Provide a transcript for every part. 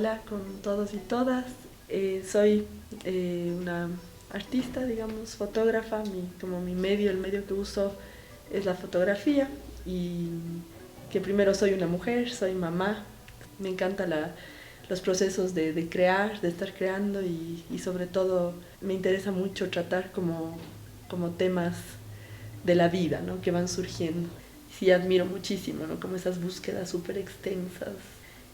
Hola con todos y todas. Soy una artista, digamos, fotógrafa. Como mi medio, el medio que uso es la fotografía. Y que primero soy una mujer, soy mamá. Me encantan los procesos de crear, de estar creando y sobre todo me interesa mucho tratar como temas de la vida, ¿no? Que van surgiendo. Sí, admiro muchísimo, ¿no? Como esas búsquedas súper extensas.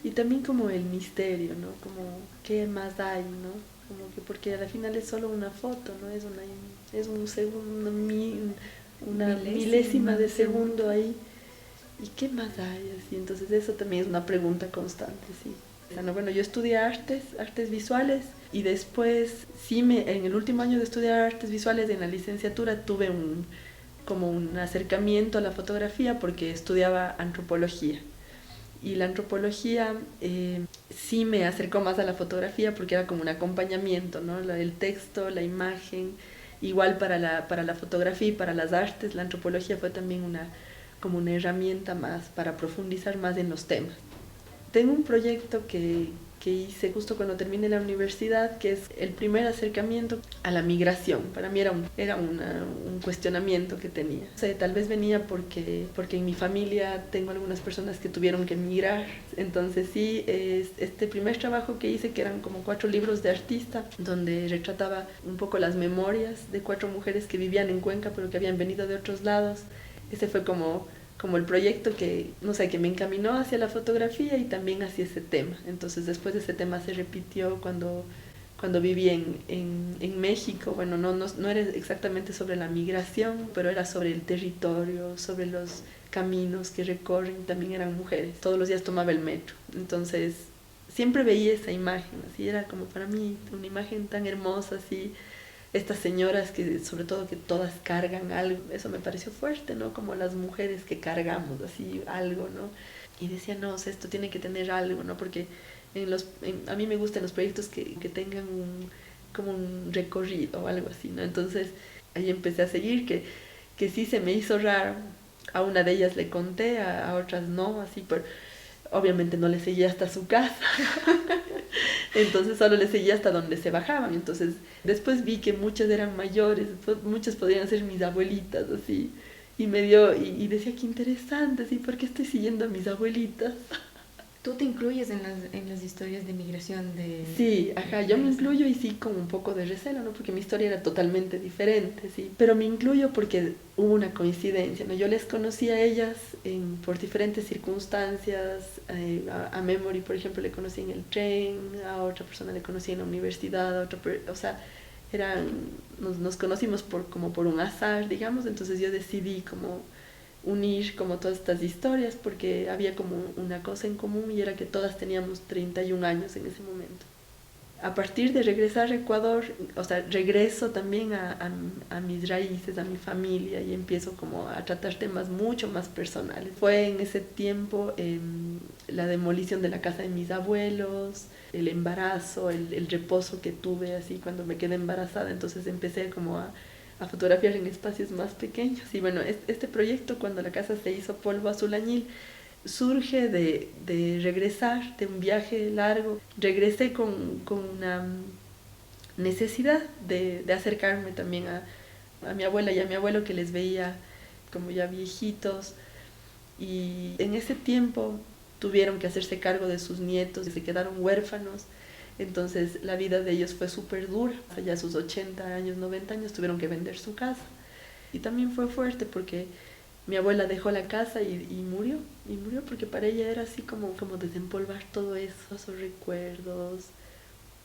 Y también como el misterio, ¿no? Como qué más hay, ¿no? Como que porque al final es solo una foto, ¿no? Es un segundo, una milésima de segundo ahí. ¿Y qué más hay? Así, entonces eso también es una pregunta constante, sí. Bueno, yo estudié artes visuales y después, en el último año de estudiar artes visuales en la licenciatura tuve como un acercamiento a la fotografía porque estudiaba antropología. Y la antropología sí me acercó más a la fotografía porque era como un acompañamiento, ¿no? El texto, la imagen, igual para la fotografía y para las artes, la antropología fue también como una herramienta más para profundizar más en los temas. Tengo un proyecto que hice justo cuando terminé la universidad, que es el primer acercamiento a la migración. Para mí era un cuestionamiento que tenía. O sea, tal vez venía porque en mi familia tengo algunas personas que tuvieron que emigrar. Entonces sí, este primer trabajo que hice, que eran como 4 libros de artista, donde retrataba un poco las memorias de 4 mujeres que vivían en Cuenca, pero que habían venido de otros lados. Ese fue como el proyecto que, no sé, que me encaminó hacia la fotografía y también hacia ese tema. Entonces después ese tema se repitió cuando viví en México. Bueno, no era exactamente sobre la migración, pero era sobre el territorio, sobre los caminos que recorren, también eran mujeres. Todos los días tomaba el metro. Entonces siempre veía esa imagen, así era como para mí una imagen tan hermosa, así estas señoras que sobre todo que todas cargan algo, eso me pareció fuerte, ¿no? Como las mujeres que cargamos así algo, ¿no? Y decía, no, o sea, esto tiene que tener algo, ¿no? Porque a mí me gustan los proyectos que tengan como un recorrido o algo así, ¿no? Entonces ahí empecé a seguir, que sí se me hizo raro. A una de ellas le conté, a otras no, así, pero obviamente no le seguía hasta su casa. Entonces solo le seguía hasta donde se bajaban. Entonces después vi que muchas eran mayores, muchas podrían ser mis abuelitas, así. Y decía, qué interesante, ¿sí? ¿Por qué estoy siguiendo a mis abuelitas? Tú te incluyes en las historias de migración Sí, ajá, yo me incluyo y sí con un poco de recelo, ¿no? Porque mi historia era totalmente diferente, sí. Pero me incluyo porque hubo una coincidencia, ¿no? Yo les conocí a ellas por diferentes circunstancias. A Memory, por ejemplo, le conocí en el tren, a otra persona le conocí en la universidad, o sea, nos conocimos como por un azar, digamos. Entonces yo decidí como unir como todas estas historias porque había como una cosa en común y era que todas teníamos 31 años en ese momento. A partir de regresar a Ecuador, o sea, regreso también a mis raíces, a mi familia y empiezo como a tratar temas mucho más personales. Fue en ese tiempo la demolición de la casa de mis abuelos, el embarazo, el reposo que tuve así cuando me quedé embarazada, entonces empecé como a fotografiar en espacios más pequeños. Y bueno, este proyecto, cuando la casa se hizo polvo azul-añil, surge de regresar de un viaje largo. Regresé con una necesidad de acercarme también a mi abuela y a mi abuelo, que les veía como ya viejitos. Y en ese tiempo tuvieron que hacerse cargo de sus nietos y se quedaron huérfanos. Entonces la vida de ellos fue súper dura. Ya a sus 80 años, 90 años tuvieron que vender su casa. Y también fue fuerte porque mi abuela dejó la casa y murió. Y murió porque para ella era así como desempolvar todo eso, esos recuerdos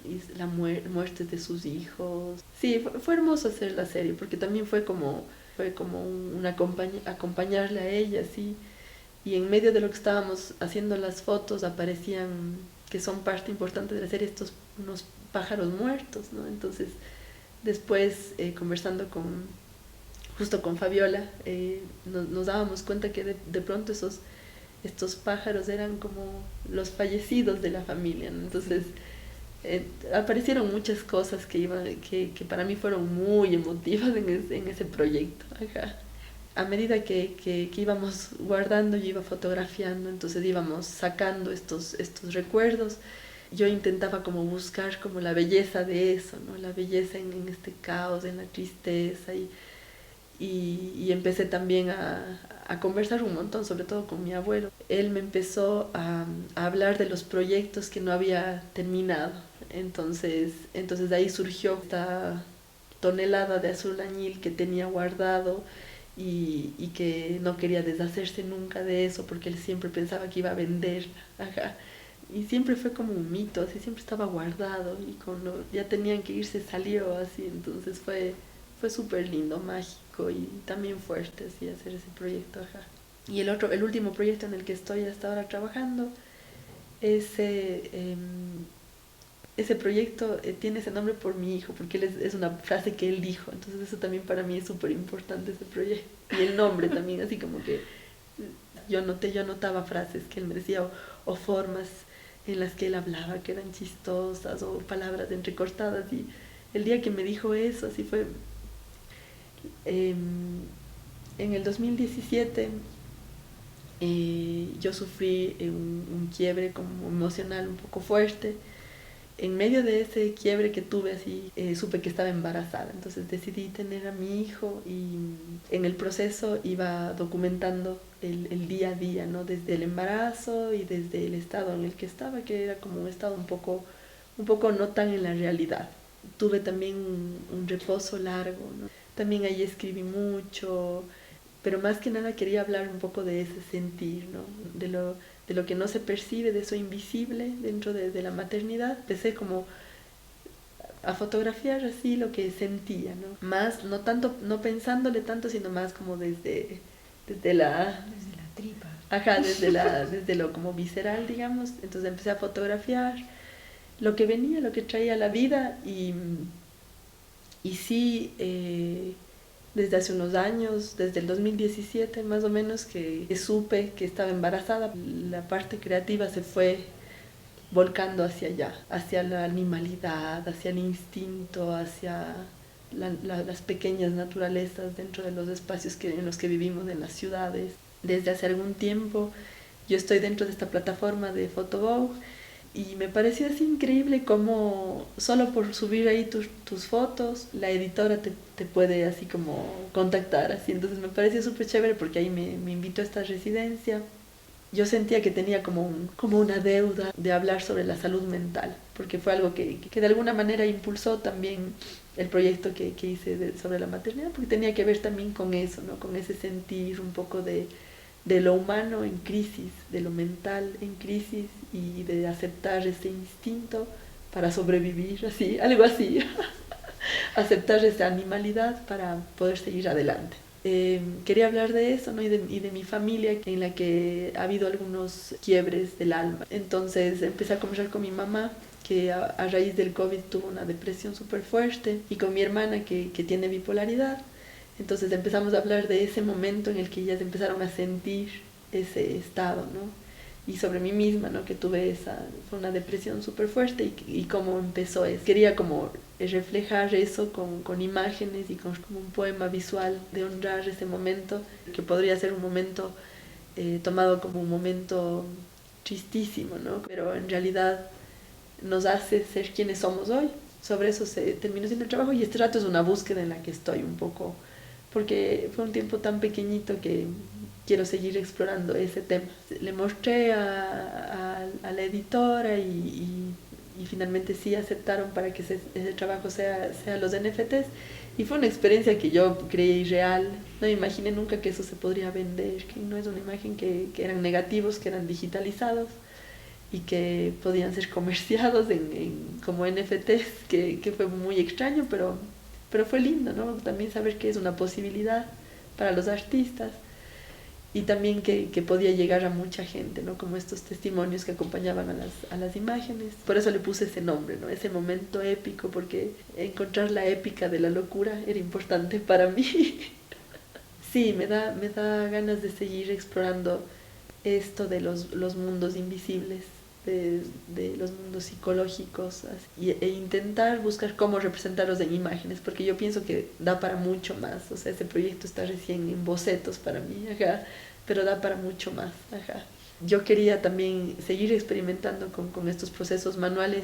y la muerte de sus hijos. Sí, fue hermoso hacer la serie porque también fue como acompañarle a ella, sí. Y en medio de lo que estábamos haciendo las fotos aparecían, que son parte importante de la serie, unos pájaros muertos, ¿no? Entonces después conversando justo con Fabiola, nos dábamos cuenta que de pronto estos pájaros eran como los fallecidos de la familia, ¿no? Entonces aparecieron muchas cosas que para mí fueron muy emotivas en ese proyecto. Ajá. A medida que íbamos guardando, yo iba fotografiando, entonces íbamos sacando estos recuerdos yo intentaba como buscar como la belleza de eso, ¿no? La belleza en este caos, en la tristeza y empecé también a conversar un montón, sobre todo con mi abuelo. Él me empezó a hablar de los proyectos que no había terminado. Entonces de ahí surgió esta tonelada de azul añil que tenía guardado y que no quería deshacerse nunca de eso porque él siempre pensaba que iba a vender. Ajá. Y siempre fue como un mito, así siempre estaba guardado y cuando ya tenían que irse salió así, entonces fue súper lindo, mágico y también fuerte así hacer ese proyecto, ajá. Y el último proyecto en el que estoy hasta ahora trabajando, ese, ese proyecto tiene ese nombre por mi hijo, porque es una frase que él dijo, entonces eso también para mí es súper importante ese proyecto. Y el nombre también, así como que yo anotaba frases que él me decía o formas en las que él hablaba que eran chistosas o palabras entrecortadas y el día que me dijo eso, así fue en el 2017 yo sufrí un quiebre como emocional un poco fuerte. En medio de ese quiebre que tuve así, supe que estaba embarazada, entonces decidí tener a mi hijo y en el proceso iba documentando el día a día, ¿no? Desde el embarazo y desde el estado en el que estaba, que era como un estado un poco no tan en la realidad. Tuve también un reposo largo, ¿no? También ahí escribí mucho, pero más que nada quería hablar un poco de ese sentir, ¿no? De lo que no se percibe, de eso invisible dentro de la maternidad. Empecé como a fotografiar así lo que sentía, ¿no? Más, no tanto, no pensándole tanto, sino más como desde la... Desde la tripa. Ajá, desde lo como visceral, digamos. Entonces empecé a fotografiar lo que venía, lo que traía la vida y sí... desde hace unos años, desde el 2017 más o menos, que supe que estaba embarazada, la parte creativa se fue volcando hacia allá, hacia la animalidad, hacia el instinto, hacia las pequeñas naturalezas dentro de los espacios en los que vivimos en las ciudades. Desde hace algún tiempo yo estoy dentro de esta plataforma de Photovogue y me pareció así increíble como solo por subir ahí tus fotos, la editora te puede así como contactar, así. Entonces me pareció súper chévere porque ahí me invitó a esta residencia. Yo sentía que tenía como una deuda de hablar sobre la salud mental, porque fue algo que de alguna manera impulsó también el proyecto que hice sobre la maternidad, porque tenía que ver también con eso, ¿no? Con ese sentir un poco de lo humano en crisis, de lo mental en crisis y de aceptar ese instinto para sobrevivir, así, algo así, aceptar esa animalidad para poder seguir adelante. Quería hablar de eso, ¿no? y de mi familia en la que ha habido algunos quiebres del alma. Entonces empecé a conversar con mi mamá que a raíz del COVID tuvo una depresión súper fuerte y con mi hermana que tiene bipolaridad. Entonces empezamos a hablar de ese momento en el que ellas empezaron a sentir ese estado, ¿no? Y sobre mí misma, ¿no? Que fue una depresión súper fuerte y cómo empezó eso. Quería como reflejar eso con imágenes y con como un poema visual de honrar ese momento, que podría ser un momento tomado como un momento tristísimo, ¿no? Pero en realidad nos hace ser quienes somos hoy. Sobre eso se terminó siendo el trabajo y este rato es una búsqueda en la que estoy un poco, porque fue un tiempo tan pequeñito que quiero seguir explorando ese tema. Le mostré a la editora y finalmente sí aceptaron para que ese trabajo sea los NFTs y fue una experiencia que yo creí irreal. No me imaginé nunca que eso se podría vender, que no es una imagen que eran negativos, que eran digitalizados y que podían ser comerciados como NFTs, que fue muy extraño, pero fue lindo, ¿no? También saber que es una posibilidad para los artistas y también que podía llegar a mucha gente, ¿no? Como estos testimonios que acompañaban a las imágenes. Por eso le puse ese nombre, ¿no? Ese momento épico, porque encontrar la épica de la locura era importante para mí. Sí, me da ganas de seguir explorando esto de los mundos invisibles, de los mundos psicológicos e intentar buscar cómo representarlos en imágenes, porque yo pienso que da para mucho más. O sea, ese proyecto está recién en bocetos para mí, ajá, pero da para mucho más, ajá. yo quería también seguir experimentando con estos procesos manuales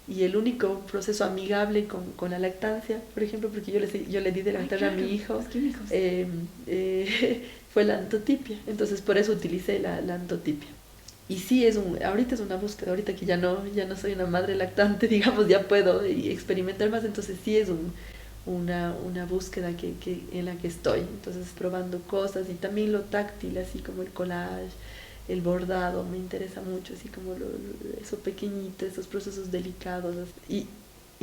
y el único proceso amigable con la lactancia, por ejemplo, porque yo le di de lactar a mi hijo, fue la antotipia. Entonces por eso utilicé la antotipia. Y sí, ahorita es una búsqueda, ahorita que ya no soy una madre lactante, digamos, ya puedo experimentar más, entonces sí es una búsqueda en la que estoy, entonces probando cosas y también lo táctil, así como el collage, el bordado, me interesa mucho, así como eso pequeñito, esos procesos delicados. Y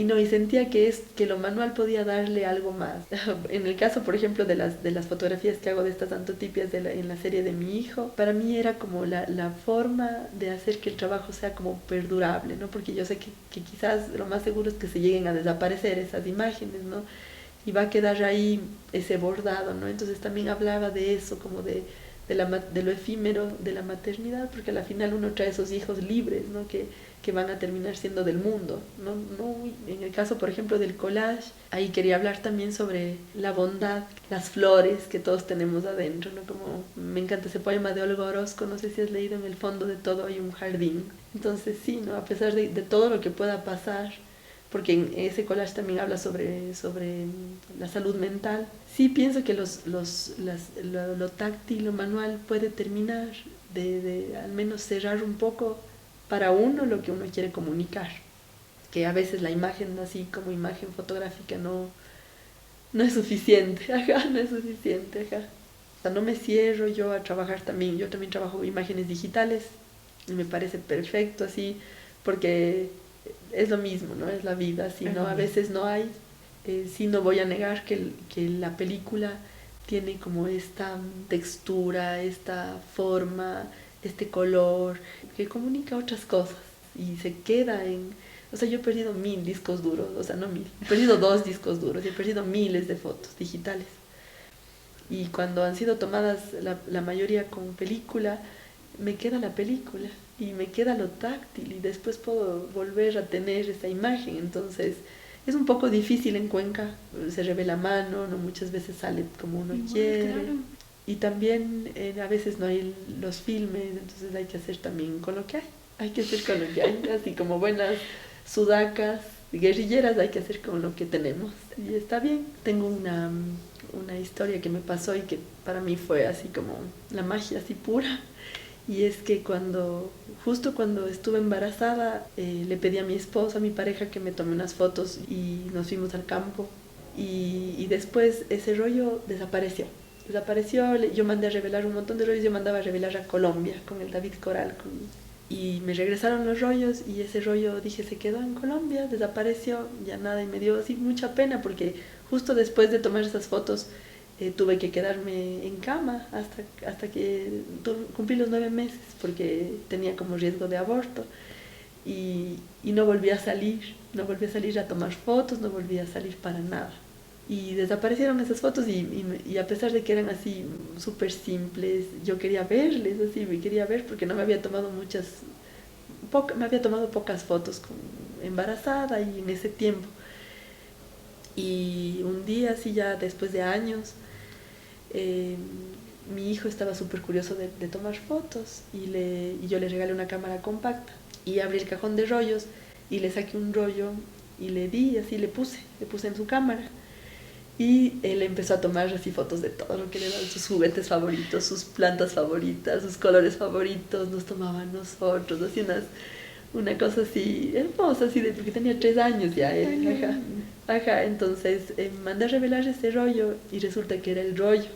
no, y sentía que lo manual podía darle algo más. En el caso, por ejemplo, de las fotografías que hago de estas antotipias en la serie de mi hijo, para mí era como la forma de hacer que el trabajo sea como perdurable, ¿no? Porque yo sé que quizás lo más seguro es que se lleguen a desaparecer esas imágenes, ¿no? Y va a quedar ahí ese bordado, ¿no? Entonces también hablaba de eso, como de lo efímero de la maternidad, porque al final uno trae esos hijos libres, ¿no? Que van a terminar siendo del mundo, ¿no? En el caso, por ejemplo, del collage, ahí quería hablar también sobre la bondad, las flores que todos tenemos adentro, ¿no? Como me encanta ese poema de Olga Orozco, no sé si has leído, en el fondo de todo hay un jardín. Entonces sí, ¿no? A pesar de todo lo que pueda pasar, porque en ese collage también habla sobre la salud mental. Sí pienso que lo táctil, lo manual puede terminar de al menos cerrar un poco para uno lo que uno quiere comunicar, que a veces la imagen así como imagen fotográfica no es suficiente, no es suficiente, O sea, no me cierro yo a trabajar también, yo también trabajo imágenes digitales y me parece perfecto así, porque es lo mismo, ¿no? Es la vida, si no, a veces no hay, sí no voy a negar que la película tiene como esta textura, esta forma, este color, que comunica otras cosas y se queda en... O sea, yo he perdido 1000 discos duros, o sea, no 1000, he perdido 2 discos duros y he perdido miles de fotos digitales. Y cuando han sido tomadas la mayoría con película, me queda la película y me queda lo táctil y después puedo volver a tener esa imagen. Entonces es un poco difícil en Cuenca, se revela a mano, no muchas veces sale como uno quiere. Claro. Y también a veces no hay los filmes, entonces hay que hacer también con lo que hay. Hay que hacer con lo que hay, así como buenas sudacas, guerrilleras, hay que hacer con lo que tenemos. Y está bien. Tengo una historia que me pasó y que para mí fue así como la magia así pura. Y es que justo cuando estuve embarazada, le pedí a mi esposo, a mi pareja, que me tome unas fotos y nos fuimos al campo. Y después ese rollo desapareció. Yo mandé a revelar un montón de rollos, yo mandaba a revelar a Colombia con el David Coral. Y me regresaron los rollos y ese rollo, dije, se quedó en Colombia, desapareció, ya nada. Y me dio así mucha pena porque justo después de tomar esas fotos, tuve que quedarme en cama hasta que cumplí los 9 meses porque tenía como riesgo de aborto y no volví a salir a tomar fotos, no volví a salir para nada. Y desaparecieron esas fotos y a pesar de que eran así súper simples, yo quería verles, así me quería ver porque no me había tomado me había tomado pocas fotos embarazada y en ese tiempo. Y un día, así ya después de años, mi hijo estaba súper curioso de tomar fotos y yo le regalé una cámara compacta y abrí el cajón de rollos y le saqué un rollo y le di, así le puse en su cámara y él empezó a tomar así fotos de todo lo que le daban, sus juguetes favoritos, sus plantas favoritas, sus colores favoritos, nos tomaban nosotros, así una cosa así hermosa, así porque tenía 3 años ya él, entonces mandé a revelar ese rollo y resulta que era el rollo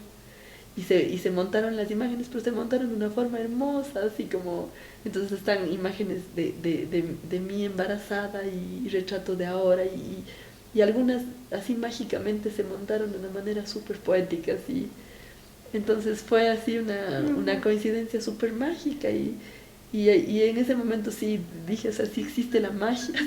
y se montaron las imágenes, pero se montaron de una forma hermosa, así como, entonces están imágenes de mí embarazada y retrato de ahora y algunas así mágicamente se montaron de una manera súper poética, así. Entonces fue así una coincidencia súper mágica y en ese momento sí dije, o sea, sí existe la magia.